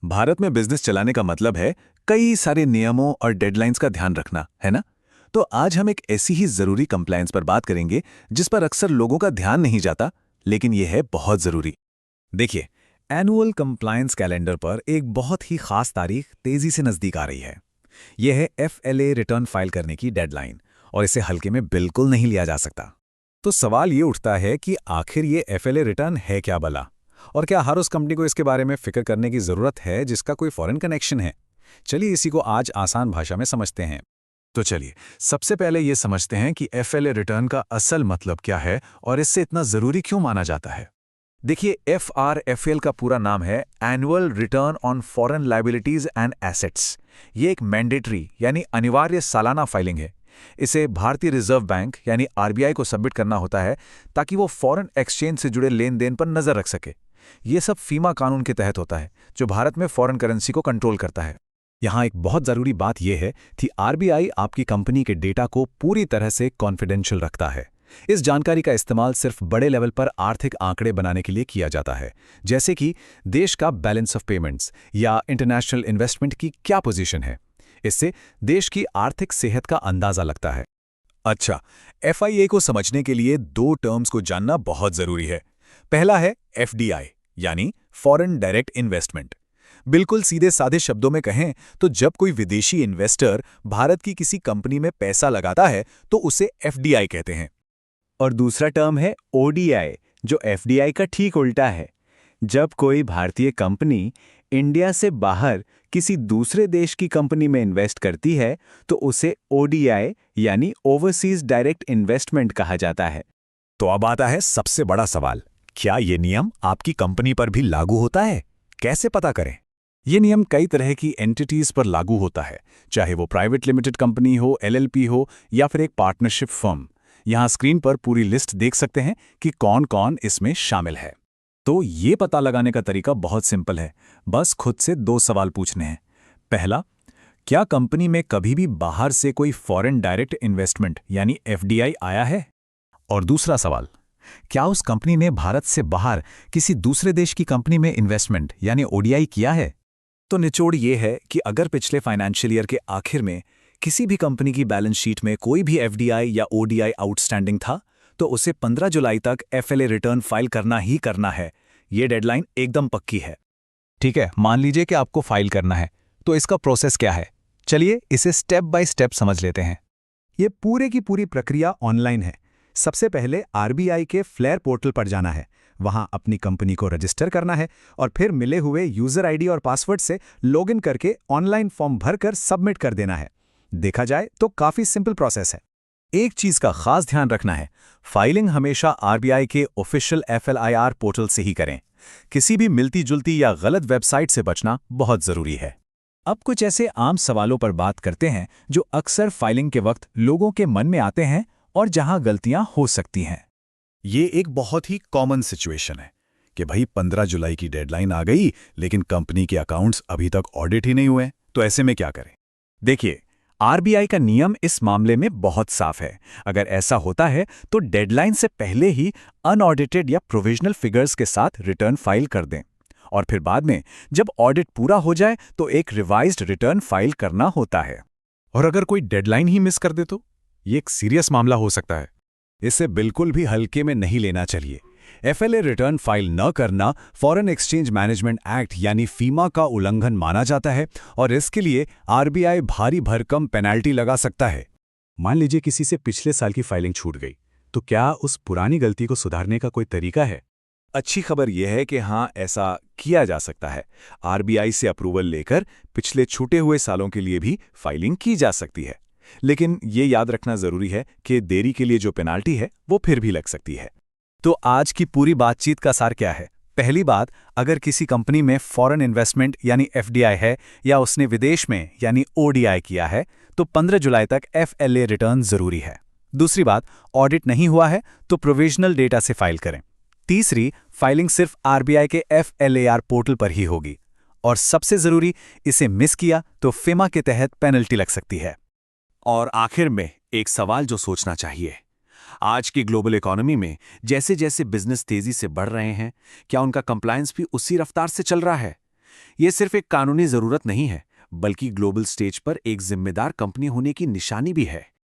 भारत में बिजनेस चलाने का मतलब है कई सारे नियमों और डेडलाइंस का ध्यान रखना, है ना? तो आज हम एक ऐसी ही जरूरी कंप्लायंस पर बात करेंगे जिस पर अक्सर लोगों का ध्यान नहीं जाता, लेकिन यह है बहुत जरूरी। देखिए, एनुअल कंप्लायंस कैलेंडर पर एक बहुत ही खास तारीख तेजी से नजदीक आ रही है। यह है FLA रिटर्न फाइल करने की डेडलाइन, और इसे हल्के में बिल्कुल नहीं लिया जा सकता। तो सवाल ये उठता है कि आखिर ये FLA रिटर्न है क्या भला, और क्या हर उस कंपनी को इसके बारे में फिक्र करने की जरूरत है जिसका कोई फॉरेन कनेक्शन है? चलिए इसी को आज आसान भाषा में समझते हैं। तो चलिए सबसे पहले ये समझते हैं कि FLA रिटर्न का असल मतलब क्या है और इससे इतना जरूरी क्यों माना जाता है। देखिए, FRFL का पूरा नाम है annual return on foreign liabilities and assets. ये एक मैंडेटरी यानी अनिवार्य सालाना फाइलिंग है। इसे भारतीय रिजर्व बैंक यानी RBI को सबमिट करना होता है ताकि वो फॉरेन एक्सचेंज से जुड़े लेन देन पर नजर रख सके। ये सब फीमा कानून के तहत होता है, जो भारत में फॉरेन करेंसी को कंट्रोल करता है। यहाँ एक बहुत ज़रूरी बात यह है कि RBI आपकी कंपनी के डेटा को पूरी तरह से कॉन्फिडेंशियल रखता है। इस जानकारी का इस्तेमाल सिर्फ बड़े लेवल पर आर्थिक आंकड़े बनाने के लिए किया जाता है, जैसे कि देश का बैलेंस ऑफ पेमेंट्स या इंटरनेशनल इन्वेस्टमेंट की क्या पोजीशन है। इससे देश की आर्थिक सेहत का अंदाजा लगता है। अच्छा, FIA को समझने के लिए दो टर्म्स को जानना बहुत जरूरी है। पहला है FDI यानी फॉरेन डायरेक्ट इन्वेस्टमेंट। बिल्कुल सीधे साधे शब्दों में कहें तो जब कोई विदेशी इन्वेस्टर भारत की किसी कंपनी में पैसा लगाता है तो उसे FDI कहते हैं। और दूसरा टर्म है ODI, जो FDI का ठीक उल्टा है। जब कोई भारतीय कंपनी इंडिया से बाहर किसी दूसरे देश की कंपनी में इन्वेस्ट करती है तो उसे ODI यानी ओवरसीज डायरेक्ट इन्वेस्टमेंट कहा जाता है। तो अब आता है सबसे बड़ा सवाल, क्या ये नियम आपकी कंपनी पर भी लागू होता है? कैसे पता करें? ये नियम कई तरह की एंटिटीज पर लागू होता है, चाहे वो प्राइवेट लिमिटेड कंपनी हो, LLP हो या फिर एक पार्टनरशिप फर्म। यहाँ स्क्रीन पर पूरी लिस्ट देख सकते हैं कि कौन कौन इसमें शामिल है। तो ये पता लगाने का तरीका बहुत सिंपल है, बस खुद से दो सवाल पूछने हैं। पहला, क्या कंपनी में कभी भी बाहर से कोई फॉरेन डायरेक्ट इन्वेस्टमेंट यानी FDI आया है? और दूसरा सवाल, क्या उस कंपनी ने भारत से बाहर किसी दूसरे देश की कंपनी में इन्वेस्टमेंट यानी ODI किया है? तो निचोड़ ये है कि अगर पिछले फाइनेंशियल ईयर के आखिर में किसी भी कंपनी की बैलेंस शीट में कोई भी FDI या ODI आउटस्टैंडिंग था तो उसे 15 जुलाई तक FLA रिटर्न फाइल करना ही करना है। ये डेडलाइन एकदम पक्की है। ठीक है, मान लीजिए कि आपको फाइल करना है, तो इसका प्रोसेस क्या है? चलिए इसे स्टेप बाय स्टेप समझ लेते हैं। ये पूरे की पूरी प्रक्रिया ऑनलाइन है। सबसे पहले RBI के फ्लेयर पोर्टल पर जाना है, वहां अपनी कंपनी को रजिस्टर करना है और फिर मिले हुए यूजर ID और पासवर्ड से लॉगिन करके ऑनलाइन फॉर्म भरकर सबमिट कर देना है। देखा जाए तो काफी सिंपल प्रोसेस है। एक चीज का खास ध्यान रखना है, फाइलिंग हमेशा RBI के ऑफिशियल FLIR पोर्टल से ही करें। किसी भी मिलती जुलती या गलत वेबसाइट से बचना बहुत जरूरी है। अब कुछ ऐसे आम सवालों पर बात करते हैं जो अक्सर फाइलिंग के वक्त लोगों के मन में आते हैं और जहां गलतियां हो सकती हैं। ये एक बहुत ही कॉमन सिचुएशन है कि भाई 15 जुलाई की डेडलाइन आ गई, लेकिन कंपनी के अकाउंट्स अभी तक ऑडिट ही नहीं हुए, तो ऐसे में क्या करें? देखिए, RBI का नियम इस मामले में बहुत साफ है। अगर ऐसा होता है तो डेडलाइन से पहले ही अनऑडिटेड या प्रोविजनल फिगर्स के साथ रिटर्न फाइल कर दें, और फिर बाद में जब ऑडिट पूरा हो जाए तो एक रिवाइज्ड रिटर्न फाइल करना होता है। और अगर कोई डेडलाइन ही मिस कर दे तो ये एक सीरियस मामला हो सकता है। इसे बिल्कुल भी हल्के में नहीं लेना चाहिए। FLA रिटर्न फाइल न करना फॉरेन एक्सचेंज मैनेजमेंट एक्ट यानी फीमा का उल्लंघन माना जाता है, और इसके लिए RBI भारी भरकम पेनल्टी लगा सकता है। मान लीजिए किसी से पिछले साल की फाइलिंग छूट गई, तो क्या उस पुरानी गलती को सुधारने का कोई तरीका है? अच्छी खबर यह है कि हाँ, ऐसा किया जा सकता है। RBI से अप्रूवल लेकर पिछले छूटे हुए सालों के लिए भी फाइलिंग की जा सकती है, लेकिन ये याद रखना जरूरी है कि देरी के लिए जो पेनाल्टी है वो फिर भी लग सकती है। तो आज की पूरी बातचीत का सार क्या है? पहली बात, अगर किसी कंपनी में फॉरेन इन्वेस्टमेंट यानी FDI है या उसने विदेश में यानी ODI किया है तो 15 जुलाई तक FLA रिटर्न जरूरी है। दूसरी बात, ऑडिट नहीं हुआ है तो प्रोविजनल डेटा से फाइल करें। तीसरी, फाइलिंग सिर्फ RBI के FLAR पोर्टल पर ही होगी। और सबसे जरूरी, इसे मिस किया तो फीमा के तहत पेनल्टी लग सकती है। और आखिर में एक सवाल जो सोचना चाहिए, आज की ग्लोबल इकोनॉमी में जैसे जैसे बिजनेस तेजी से बढ़ रहे हैं, क्या उनका कंप्लायंस भी उसी रफ्तार से चल रहा है? ये सिर्फ एक कानूनी जरूरत नहीं है, बल्कि ग्लोबल स्टेज पर एक जिम्मेदार कंपनी होने की निशानी भी है।